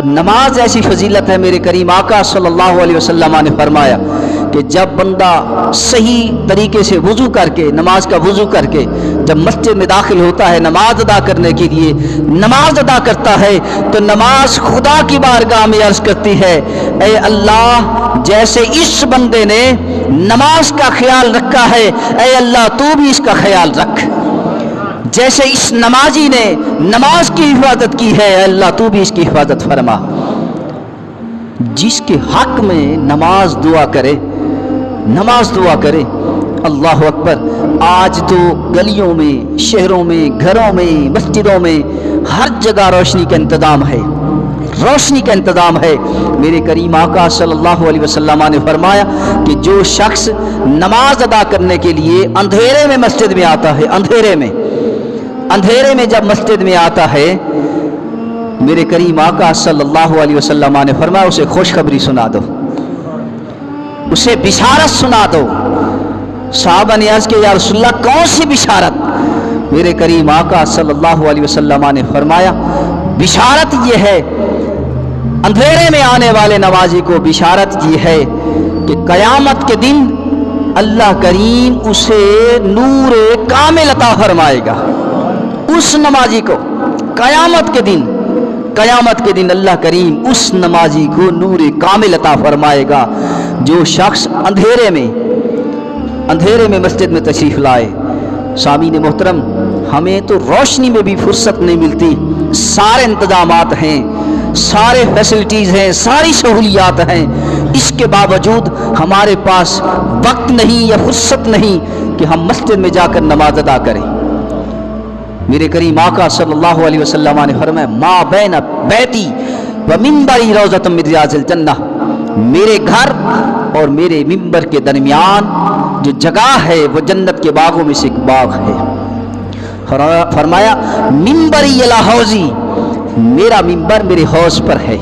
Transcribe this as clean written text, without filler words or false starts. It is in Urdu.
نماز ایسی فضیلت ہے، میرے کریم آقا صلی اللہ علیہ وسلم نے فرمایا کہ جب بندہ صحیح طریقے سے وضو کر کے، نماز کا وضو کر کے جب مسجد میں داخل ہوتا ہے نماز ادا کرنے کے لیے، نماز ادا کرتا ہے تو نماز خدا کی بارگاہ میں عرض کرتی ہے، اے اللہ جیسے اس بندے نے نماز کا خیال رکھا ہے، اے اللہ تو بھی اس کا خیال رکھ، جیسے اس نمازی نے نماز کی حفاظت کی ہے، اے اللہ تو بھی اس کی حفاظت فرما۔ جس کے حق میں نماز دعا کرے، نماز دعا کرے، اللہ اکبر۔ آج تو گلیوں میں، شہروں میں، گھروں میں، مسجدوں میں ہر جگہ روشنی کا انتظام ہے، روشنی کا انتظام ہے۔ میرے کریم آقا صلی اللہ علیہ وسلم نے فرمایا کہ جو شخص نماز ادا کرنے کے لیے اندھیرے میں مسجد میں آتا ہے، اندھیرے میں جب مسجد میں آتا ہے، میرے کریم آقا صلی اللہ علیہ وسلم نے فرمایا اسے خوشخبری سنا دو، اسے بشارت سنا دو۔ صحابہ نے عرض کیا یا رسول اللہ کون سی بشارت؟ میرے کریم آقا صلی اللہ علیہ وسلم نے فرمایا بشارت یہ ہے، اندھیرے میں آنے والے نمازی کو بشارت یہ ہے کہ قیامت کے دن اللہ کریم اسے نور کامل عطا فرمائے گا۔ اس نمازی کو قیامت کے دن اللہ کریم اس نمازی کو نور کامل عطا فرمائے گا جو شخص اندھیرے میں مسجد میں تشریف لائے۔ سامعین محترم، ہمیں تو روشنی میں بھی فرصت نہیں ملتی، سارے انتظامات ہیں، سارے فیسلٹیز ہیں، ساری سہولیات ہیں، اس کے باوجود ہمارے پاس وقت نہیں یا فرصت نہیں کہ ہم مسجد میں جا کر نماز ادا کریں۔ میرے کریم آقا صلی اللہ علیہ وسلم نے فرمایا ما بین بیتی و منبری روضۃ من ریاض الجنہ، میرے گھر اور میرے منبر کے درمیان جو جگہ ہے وہ جنت کے باغوں میں سے ایک باغ ہے۔ فرمایا منبری الی حوضی، میرا منبر میرے حوض پر ہے۔